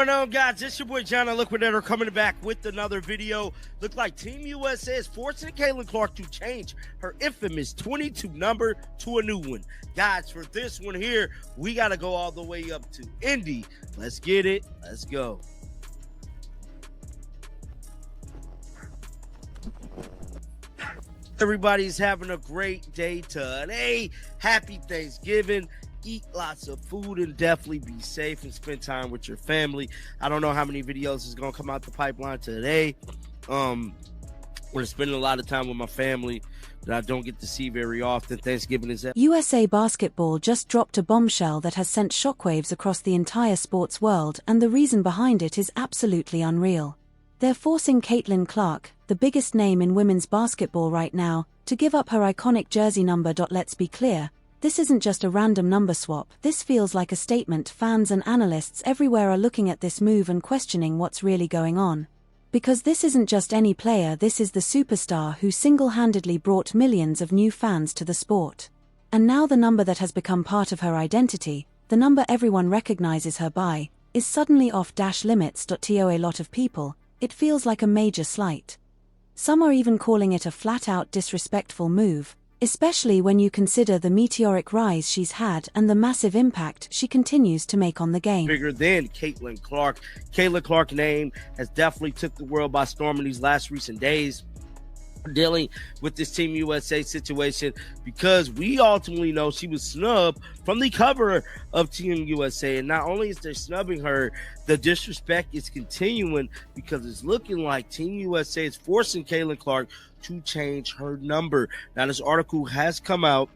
What's going on, guys? It's your boy John Liquidator coming back with another video. Look like Team USA is forcing Caitlin Clark to change her infamous 22 number to a new one. Guys, for this one here, we got to go all the way up to Indy. Let's get it. Let's go. Everybody's having a great day today. Happy Thanksgiving. Eat lots of food and definitely be safe and spend time with your family. I don't know how many videos is going to come out the pipeline today. We're spending a lot of time with my family that I don't get to see very often. Thanksgiving is at USA Basketball just dropped a bombshell that has sent shockwaves across the entire sports world, and the reason behind it is absolutely unreal. They're forcing Caitlin Clark, the biggest name in women's basketball right now, to give up her iconic jersey number. Let's be clear. This isn't just a random number swap. This feels like a statement. Fans and analysts everywhere are looking at this move and questioning what's really going on. Because this isn't just any player, this is the superstar who single-handedly brought millions of new fans to the sport. And now the number that has become part of her identity, the number everyone recognizes her by, is suddenly off-limits. To a lot of people, it feels like a major slight. Some are even calling it a flat-out disrespectful move, especially when you consider the meteoric rise she's had and the massive impact she continues to make on the game. Bigger than Caitlin Clark. Caitlin Clark's name has definitely took the world by storm in these last recent days, dealing with this Team USA situation, because we ultimately know she was snubbed from the cover of Team USA. And not only is they snubbing her, the disrespect is continuing, because it's looking like Team USA is forcing Caitlin Clark to change her number. Now, this article has come out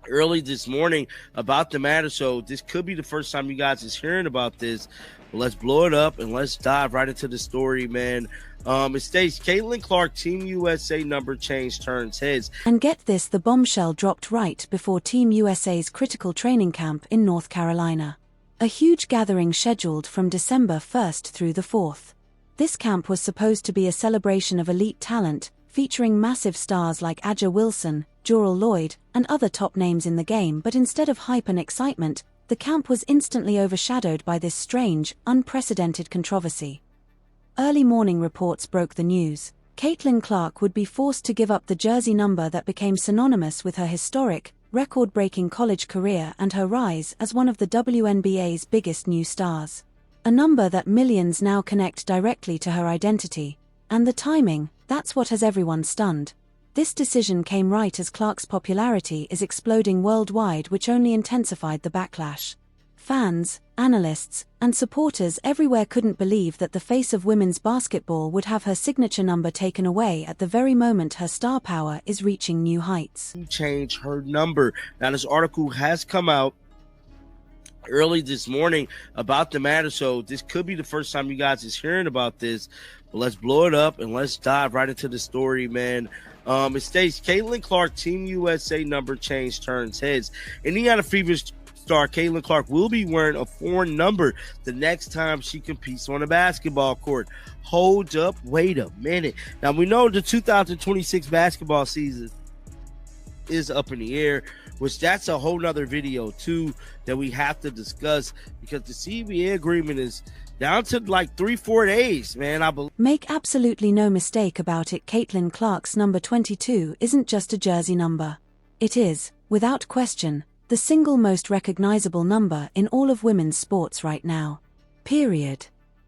early this morning about the matter, so this could be the first time you guys is hearing about this. But let's blow it up and let's dive right into the story, man. It states Caitlin Clark Team USA number change turns heads. And get this, the bombshell dropped right before Team USA's critical training camp in North Carolina. A huge gathering scheduled from December 1st through the 4th. This camp was supposed to be a celebration of elite talent, featuring massive stars like A'ja Wilson, Jewell Loyd, and other top names in the game, but instead of hype and excitement, the camp was instantly overshadowed by this strange, unprecedented controversy. Early morning reports broke the news. Caitlin Clark would be forced to give up the jersey number that became synonymous with her historic, record-breaking college career and her rise as one of the WNBA's biggest new stars. A number that millions now connect directly to her identity. And the timing, that's what has everyone stunned. This decision came right as Clark's popularity is exploding worldwide, which only intensified the backlash. Fans, analysts, and supporters everywhere couldn't believe that the face of women's basketball would have her signature number taken away at the very moment her star power is reaching new heights. Change her number. Now, this article has come out early this morning about the matter, so this could be the first time you guys is hearing about this. But let's blow it up and let's dive right into the story, man. It states Caitlin Clark Team USA number change turns heads. Indiana Fever star Caitlin Clark will be wearing a foreign number the next time she competes on a basketball court. Hold up, wait a minute. Now, we know the 2026 basketball season is up in the air, which that's a whole nother video too that we have to discuss, because the CBA agreement is down to like 3-4 days, man. I believe. Make absolutely no mistake about it, Caitlin Clark's number 22 isn't just a jersey number. It is, without question, the single most recognizable number in all of women's sports right now. Period.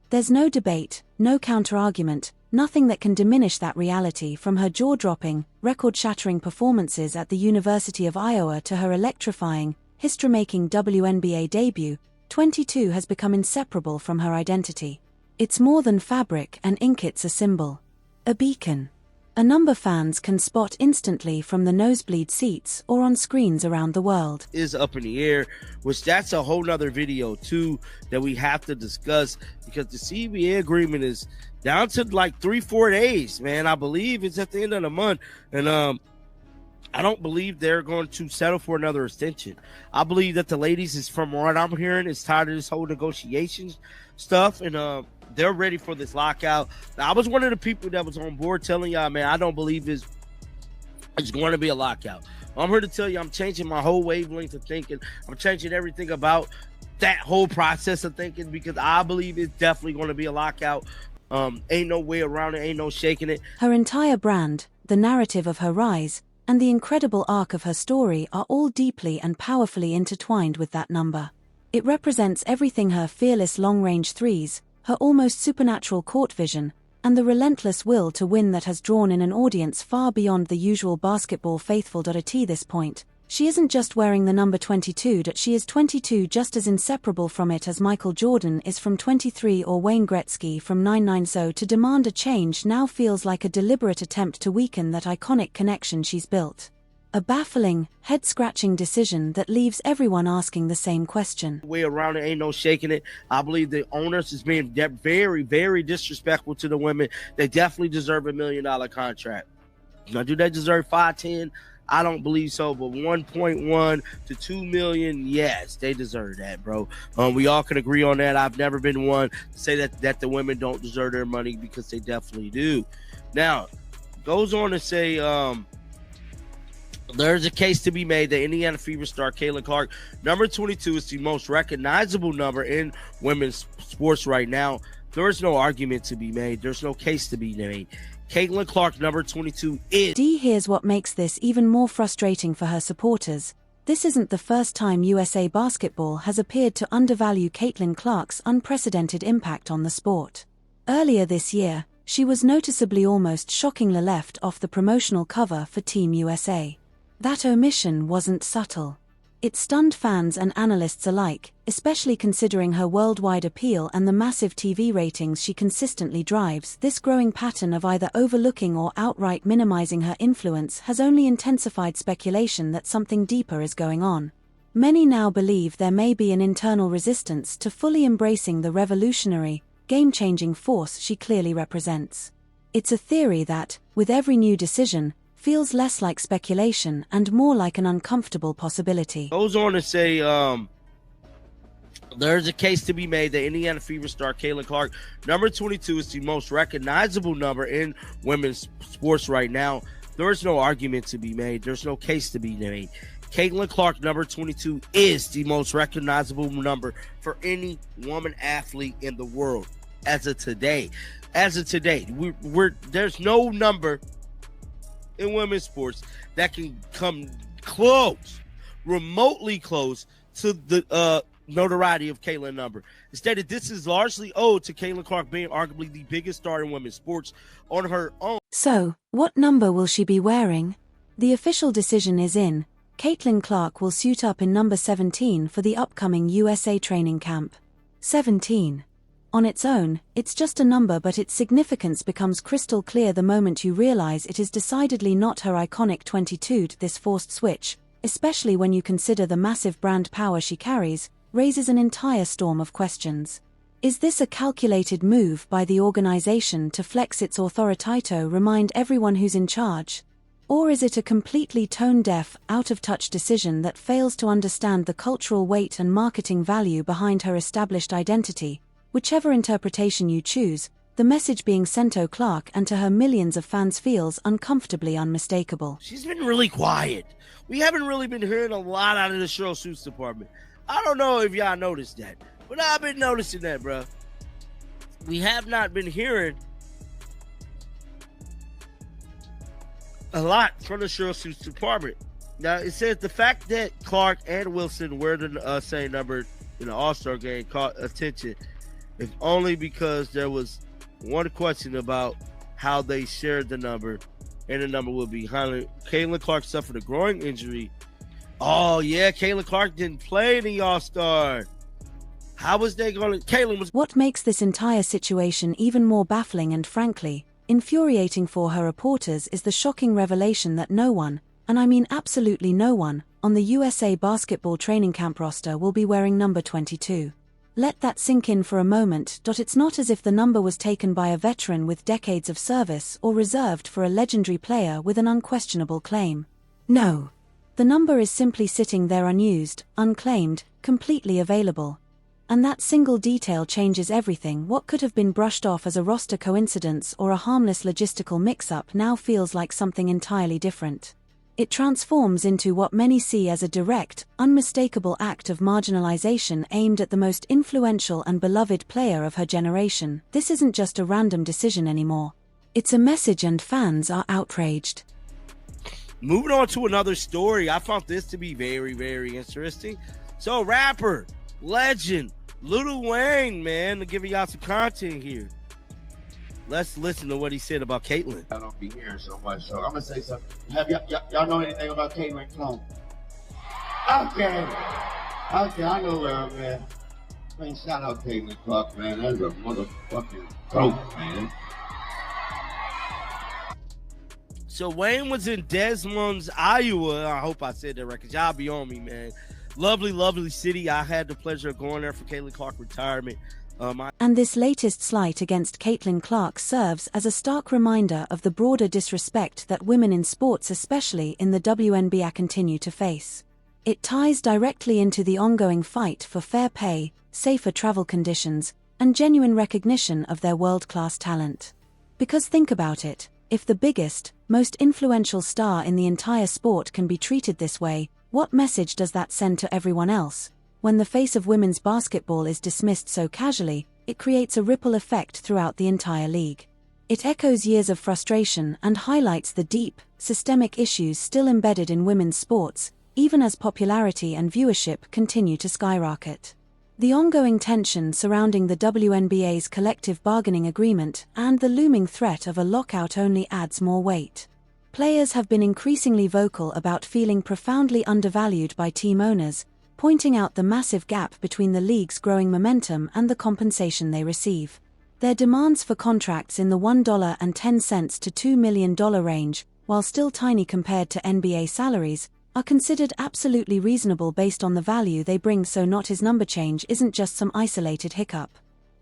There's no debate, no counter-argument, nothing that can diminish that reality, from her jaw-dropping, record-shattering performances at the University of Iowa to her electrifying, history-making WNBA debut. 22 has become inseparable from her identity. It's more than fabric and ink, it's a symbol. A beacon. A number fans can spot instantly from the nosebleed seats or on screens around the world. Is up in the air, which that's a whole nother video too that we have to discuss, because the CBA agreement is down to like 3-4 days, man. I believe it's at the end of the month, and I don't believe they're going to settle for another extension. I believe that the ladies, is from what I'm hearing, is tired of this whole negotiations stuff, and they're ready for this lockout. Now, I was one of the people that was on board telling y'all, man, I don't believe it's going to be a lockout. I'm here to tell you I'm changing my whole wavelength of thinking. I'm changing everything about that whole process of thinking, because I believe it's definitely going to be a lockout. Ain't no way around it, ain't no shaking it. Her entire brand, the narrative of her rise, and the incredible arc of her story are all deeply and powerfully intertwined with that number. It represents everything: her fearless long-range threes, her almost supernatural court vision, and the relentless will to win that has drawn in an audience far beyond the usual basketball faithful. At this point, she isn't just wearing the number 22, she is 22 just as inseparable from it as Michael Jordan is from 23 or Wayne Gretzky from 99. So to demand a change now feels like a deliberate attempt to weaken that iconic connection she's built. A baffling, head-scratching decision that leaves everyone asking the same question. Way around it, ain't no shaking it. I believe the owners is being very, very disrespectful to the women. They definitely deserve $1 million contract. Now, do they deserve 5-10? I don't believe so, but 1.1 to 2 million, yes, they deserve that, bro. We all can agree on that. I've never been one to say that the women don't deserve their money, because they definitely do. Now, goes on to say, there's a case to be made that Indiana Fever star Caitlin Clark, number 22, is the most recognizable number in women's sports right now. There is no argument to be made. There's no case to be made. Caitlin Clark, number 22, is... Here's what makes this even more frustrating for her supporters. This isn't the first time USA Basketball has appeared to undervalue Caitlin Clark's unprecedented impact on the sport. Earlier this year, she was noticeably, almost shockingly, left off the promotional cover for Team USA. That omission wasn't subtle. It stunned fans and analysts alike, especially considering her worldwide appeal and the massive TV ratings she consistently drives. This growing pattern of either overlooking or outright minimizing her influence has only intensified speculation that something deeper is going on. Many now believe there may be an internal resistance to fully embracing the revolutionary, game-changing force she clearly represents. It's a theory that, with every new decision, feels less like speculation and more like an uncomfortable possibility. Goes on to say, there's a case to be made that Indiana Fever star Caitlin Clark, number 22, is the most recognizable number in women's sports right now. There is no argument to be made. There's no case to be made. Caitlin Clark, number 22, is the most recognizable number for any woman athlete in the world as of today. As of today, there's no number in women's sports that can come close, remotely close, to the notoriety of Caitlin number. Instead, this is largely owed to Caitlin Clark being arguably the biggest star in women's sports on her own. So, what number will she be wearing? The official decision is in. Caitlin Clark will suit up in number 17 for the upcoming USA training camp. 17. On its own, it's just a number, but its significance becomes crystal clear the moment you realize it is decidedly not her iconic 22. This forced switch, especially when you consider the massive brand power she carries, raises an entire storm of questions. Is this a calculated move by the organization to flex its authority, remind everyone who's in charge? Or is it a completely tone-deaf, out-of-touch decision that fails to understand the cultural weight and marketing value behind her established identity? Whichever interpretation you choose, the message being sent to Clark and to her millions of fans feels uncomfortably unmistakable. She's been really quiet. We haven't really been hearing a lot out of the Cheryl Suits department. I don't know if y'all noticed that, but I've been noticing that, bro. We have not been hearing a lot from the Cheryl Suits department. Now, it says the fact that Clark and Wilson wear the same number in the All-Star game caught attention, if only because there was one question about how they shared the number, and the number will be highlighted. Caitlin Clark suffered a groin injury. Oh, yeah, Caitlin Clark didn't play in the All-Star. How was they going to... Caitlin was... What makes this entire situation even more baffling and, frankly, infuriating for her reporters is the shocking revelation that no one, and I mean absolutely no one, on the USA Basketball training camp roster will be wearing number 22. Let that sink in for a moment. It's not as if the number was taken by a veteran with decades of service or reserved for a legendary player with an unquestionable claim. No. The number is simply sitting there unused, unclaimed, completely available. And that single detail changes everything. What could have been brushed off as a roster coincidence or a harmless logistical mix-up now feels like something entirely different. It transforms into what many see as a direct, unmistakable act of marginalization aimed at the most influential and beloved player of her generation. This isn't just a random decision anymore. It's a message, and fans are outraged. Moving on to another story, I found this to be very, very interesting. So, rapper, legend, Lil Wayne, man, giving y'all some content here. Let's listen to what he said about Caitlyn. I don't be hearing so much, so I'm gonna say something. Have y'all know anything about Caitlyn Clark? Okay, I know where I'm at. Man, shout out Caitlyn Clark, man. That's a motherfucking dope, man. So Wayne was in Desmond, Iowa. I hope I said that right, because y'all be on me, man. Lovely, lovely city. I had the pleasure of going there for Caitlyn Clark retirement. And this latest slight against Caitlyn Clark serves as a stark reminder of the broader disrespect that women in sports, especially in the WNBA, continue to face. It ties directly into the ongoing fight for fair pay, safer travel conditions, and genuine recognition of their world-class talent. Because think about it, if the biggest, most influential star in the entire sport can be treated this way, what message does that send to everyone else? When the face of women's basketball is dismissed so casually, it creates a ripple effect throughout the entire league. It echoes years of frustration and highlights the deep, systemic issues still embedded in women's sports, even as popularity and viewership continue to skyrocket. The ongoing tension surrounding the WNBA's collective bargaining agreement and the looming threat of a lockout only adds more weight. Players have been increasingly vocal about feeling profoundly undervalued by team owners, pointing out the massive gap between the league's growing momentum and the compensation they receive. Their demands for contracts in the $1.10 to $2 million range, while still tiny compared to NBA salaries, are considered absolutely reasonable based on the value they bring. So not his number change isn't just some isolated hiccup.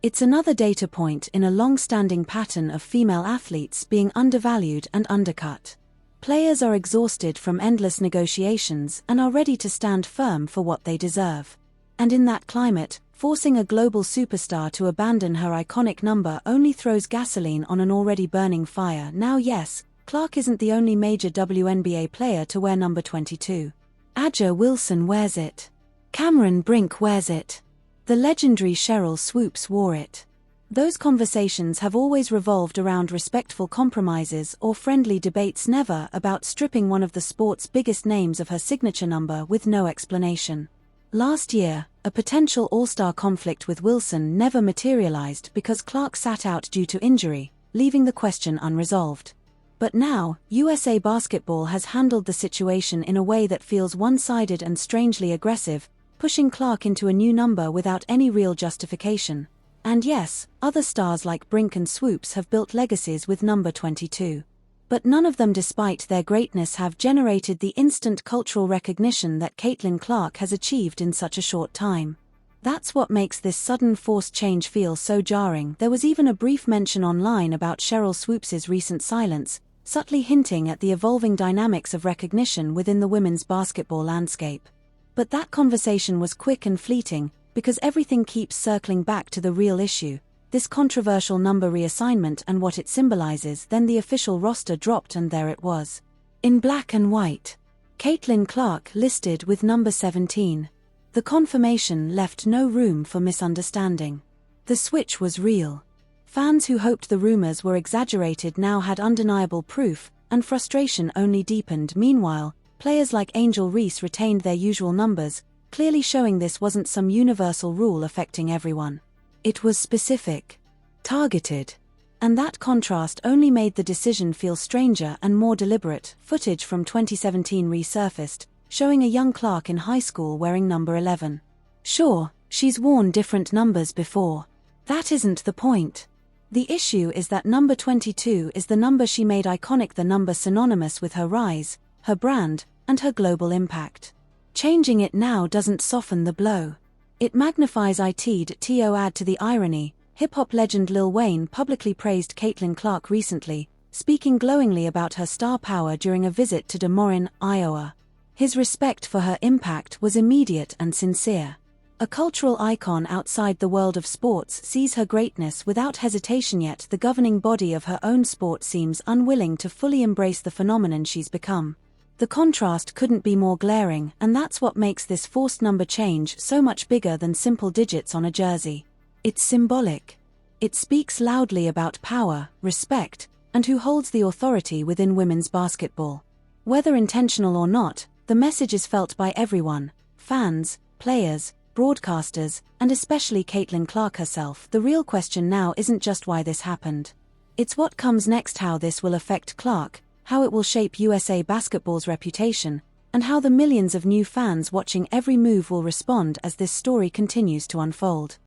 It's another data point in a long-standing pattern of female athletes being undervalued and undercut. Players are exhausted from endless negotiations and are ready to stand firm for what they deserve. And in that climate, forcing a global superstar to abandon her iconic number only throws gasoline on an already burning fire. Now yes, Clark isn't the only major WNBA player to wear number 22. A'ja Wilson wears it. Cameron Brink wears it. The legendary Sheryl Swoopes wore it. Those conversations have always revolved around respectful compromises or friendly debates, never about stripping one of the sport's biggest names of her signature number with no explanation. Last year, a potential all-star conflict with Wilson never materialized because Clark sat out due to injury, leaving the question unresolved. But now, USA Basketball has handled the situation in a way that feels one-sided and strangely aggressive, pushing Clark into a new number without any real justification. And yes, other stars like Brink and Swoopes have built legacies with number 22. But none of them, despite their greatness, have generated the instant cultural recognition that Caitlyn Clark has achieved in such a short time. That's what makes this sudden forced change feel so jarring. There was even a brief mention online about Sheryl Swoopes' recent silence, subtly hinting at the evolving dynamics of recognition within the women's basketball landscape. But that conversation was quick and fleeting, because everything keeps circling back to the real issue, this controversial number reassignment and what it symbolizes. Then the official roster dropped and there it was. In black and white. Caitlyn Clark listed with number 17. The confirmation left no room for misunderstanding. The switch was real. Fans who hoped the rumors were exaggerated now had undeniable proof, and frustration only deepened. Meanwhile, players like Angel Reese retained their usual numbers, clearly showing this wasn't some universal rule affecting everyone. It was specific, targeted. And that contrast only made the decision feel stranger and more deliberate. Footage from 2017 resurfaced, showing a young Clark in high school wearing number 11. Sure, she's worn different numbers before. That isn't the point. The issue is that number 22 is the number she made iconic, the number synonymous with her rise, her brand, and her global impact. Changing it now doesn't soften the blow. It magnifies it. To add to the irony, hip-hop legend Lil Wayne publicly praised Caitlyn Clark recently, speaking glowingly about her star power during a visit to Des Moines, Iowa. His respect for her impact was immediate and sincere. A cultural icon outside the world of sports sees her greatness without hesitation, yet the governing body of her own sport seems unwilling to fully embrace the phenomenon she's become. The contrast couldn't be more glaring, and that's what makes this forced number change so much bigger than simple digits on a jersey. It's symbolic. It speaks loudly about power, respect, and who holds the authority within women's basketball. Whether intentional or not, the message is felt by everyone: fans, players, broadcasters, and especially Caitlin Clark herself. The real question now isn't just why this happened. It's what comes next, how this will affect Clark, how it will shape USA basketball's reputation, and how the millions of new fans watching every move will respond as this story continues to unfold.